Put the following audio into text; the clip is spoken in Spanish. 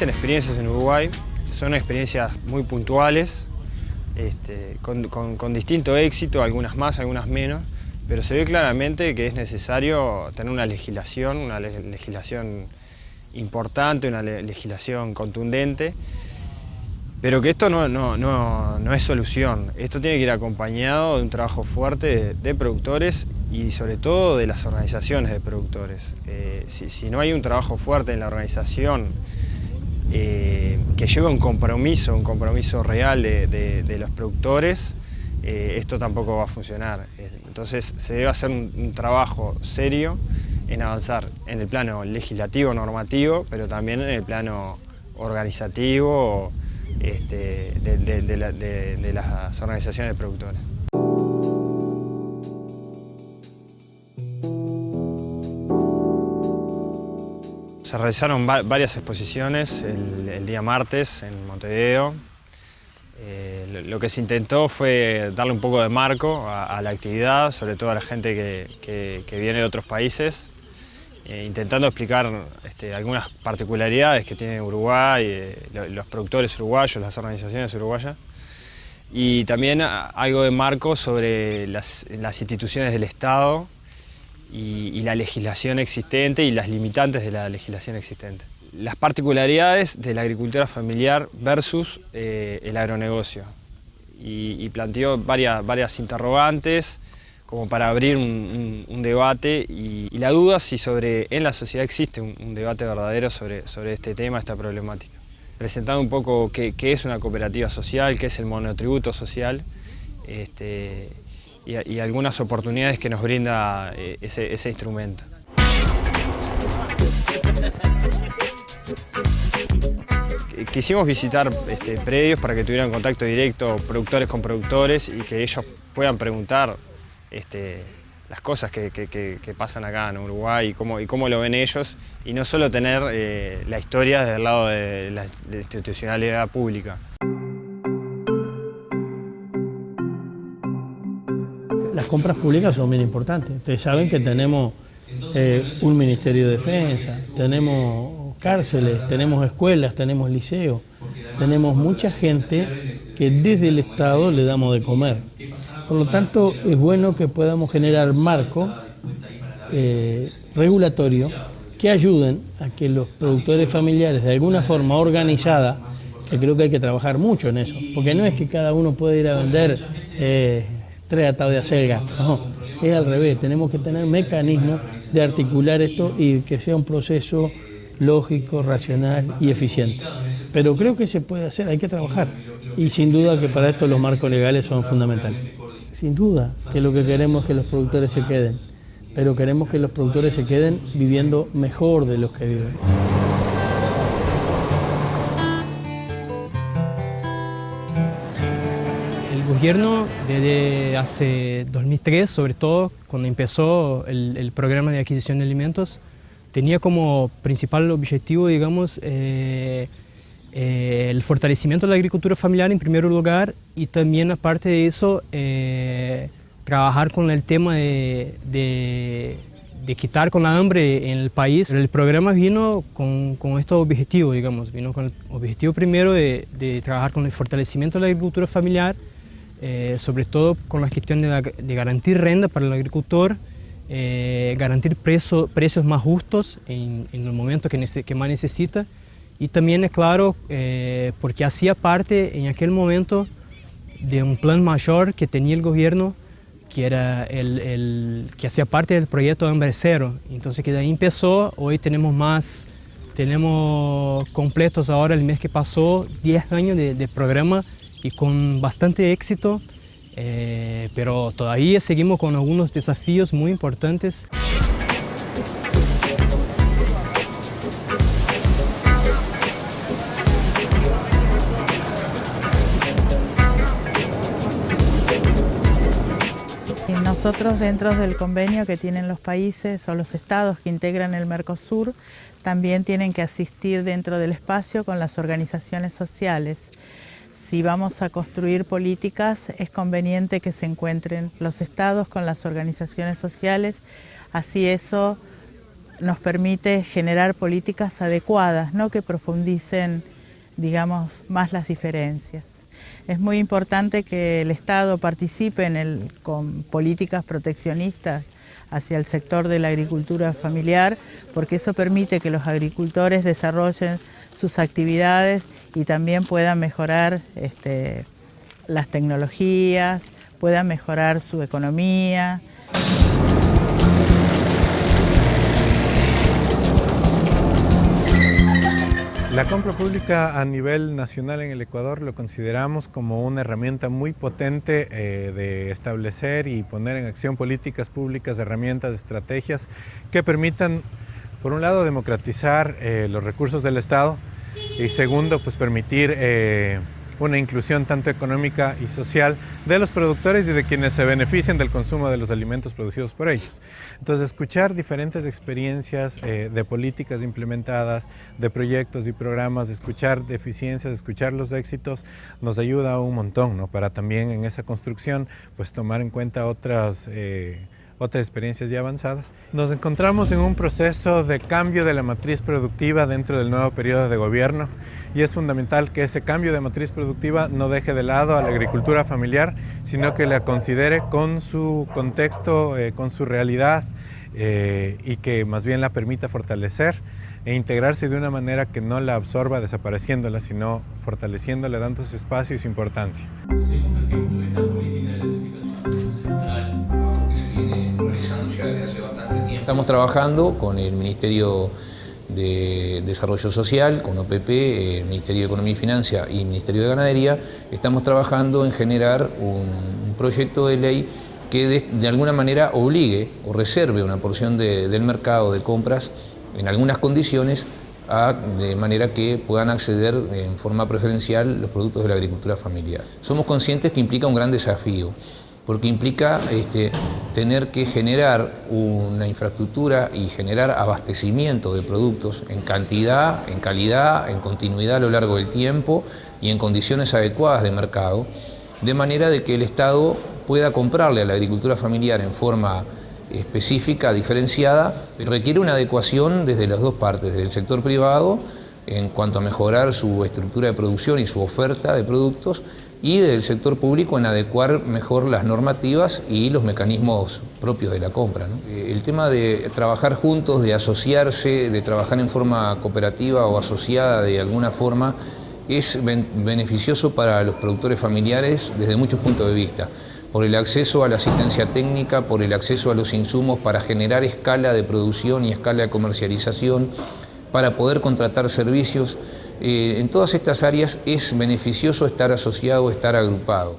existen experiencias en Uruguay, son experiencias muy puntuales, con distinto éxito, algunas más, algunas menos, pero se ve claramente que es necesario tener una legislación importante, una legislación contundente, pero que esto no es solución. Esto tiene que ir acompañado de un trabajo fuerte de productores y sobre todo de las organizaciones de productores. Si no hay un trabajo fuerte en la organización que lleve un compromiso real de los productores, esto tampoco va a funcionar. Entonces se debe hacer un trabajo serio en avanzar en el plano legislativo, normativo, pero también en el plano organizativo de las organizaciones de productores. Se realizaron varias exposiciones el día martes en Montevideo. Lo que se intentó fue darle un poco de marco a la actividad, sobre todo a la gente que viene de otros países, intentando explicar algunas particularidades que tiene Uruguay, los productores uruguayos, las organizaciones uruguayas, y también algo de marco sobre las instituciones del Estado y la legislación existente y las limitantes de la legislación existente. Las particularidades de la agricultura familiar versus el agronegocio. Y planteó varias interrogantes como para abrir un debate y la duda si en la sociedad existe un debate verdadero sobre este tema, esta problemática. Presentando un poco qué es una cooperativa social, qué es el monotributo social, y algunas oportunidades que nos brinda ese instrumento. Quisimos visitar predios para que tuvieran contacto directo productores con productores y que ellos puedan preguntar las cosas que pasan acá en Uruguay y cómo lo ven ellos, y no solo tener la historia desde el lado de la institucionalidad pública. Las compras públicas son bien importantes. Ustedes saben que tenemos un Ministerio de Defensa, tenemos cárceles, tenemos escuelas, tenemos liceos, tenemos mucha gente que desde el Estado le damos de comer. Por lo tanto, es bueno que podamos generar marcos regulatorios que ayuden a que los productores familiares de alguna forma organizada, que creo que hay que trabajar mucho en eso, porque no es que cada uno pueda ir a vender 3 atados de acelga, no, es al revés, tenemos que tener mecanismos de articular esto y que sea un proceso lógico, racional y eficiente. Pero creo que se puede hacer, hay que trabajar, y sin duda que para esto los marcos legales son fundamentales. Sin duda que lo que queremos es que los productores se queden, pero queremos que los productores se queden viviendo mejor de los que viven. El gobierno desde hace 2003, sobre todo cuando empezó el programa de adquisición de alimentos, tenía como principal objetivo, digamos, el fortalecimiento de la agricultura familiar en primer lugar, y también aparte de eso trabajar con el tema de quitar con la hambre en el país. El programa vino con estos objetivos, digamos, vino con el objetivo primero de trabajar con el fortalecimiento de la agricultura familiar, sobre todo con la cuestión de garantir renta para el agricultor, garantir precios más justos en el momento que más necesita, y también es claro porque hacía parte en aquel momento de un plan mayor que tenía el gobierno, que era que hacía parte del proyecto Hambre Cero. Entonces que de ahí empezó, hoy tenemos completos ahora el mes que pasó 10 años de programa y con bastante éxito, pero todavía seguimos con algunos desafíos muy importantes. Nosotros, dentro del convenio que tienen los países o los estados que integran el Mercosur, también tienen que asistir dentro del espacio con las organizaciones sociales. Si vamos a construir políticas, es conveniente que se encuentren los estados con las organizaciones sociales, así eso nos permite generar políticas adecuadas, ¿no?, que profundicen, digamos, más las diferencias. Es muy importante que el Estado participe con políticas proteccionistas hacia el sector de la agricultura familiar, porque eso permite que los agricultores desarrollen sus actividades y también puedan mejorar las tecnologías, puedan mejorar su economía. La compra pública a nivel nacional en el Ecuador lo consideramos como una herramienta muy potente de establecer y poner en acción políticas públicas, herramientas, estrategias que permitan, por un lado, democratizar los recursos del Estado y segundo, pues permitir una inclusión tanto económica y social de los productores y de quienes se benefician del consumo de los alimentos producidos por ellos. Entonces, escuchar diferentes experiencias de políticas implementadas, de proyectos y programas, escuchar deficiencias, escuchar los éxitos, nos ayuda un montón, ¿no?, para también en esa construcción pues tomar en cuenta otras experiencias ya avanzadas. Nos encontramos en un proceso de cambio de la matriz productiva dentro del nuevo periodo de gobierno y es fundamental que ese cambio de matriz productiva no deje de lado a la agricultura familiar, sino que la considere con su contexto, con su realidad y que más bien la permita fortalecer e integrarse de una manera que no la absorba desapareciéndola, sino fortaleciéndola, dando su espacio y su importancia. El segundo ejemplo es la política de electrificación central, que se viene realizando ya desde hace bastante tiempo. Estamos trabajando con el Ministerio de Desarrollo Social, con OPP, el Ministerio de Economía y Finanzas y el Ministerio de Ganadería. Estamos trabajando en generar un proyecto de ley que de alguna manera obligue o reserve una porción del mercado de compras en algunas condiciones de manera que puedan acceder en forma preferencial los productos de la agricultura familiar. Somos conscientes que implica un gran desafío, porque implica tener que generar una infraestructura y generar abastecimiento de productos en cantidad, en calidad, en continuidad a lo largo del tiempo y en condiciones adecuadas de mercado, de manera de que el Estado pueda comprarle a la agricultura familiar en forma específica, diferenciada. Requiere una adecuación desde las dos partes, desde el sector privado en cuanto a mejorar su estructura de producción y su oferta de productos, y del sector público en adecuar mejor las normativas y los mecanismos propios de la compra, ¿no? El tema de trabajar juntos, de asociarse, de trabajar en forma cooperativa o asociada de alguna forma, es beneficioso para los productores familiares desde muchos puntos de vista, por el acceso a la asistencia técnica, por el acceso a los insumos para generar escala de producción y escala de comercialización, para poder contratar servicios. En todas estas áreas es beneficioso estar asociado, estar agrupado.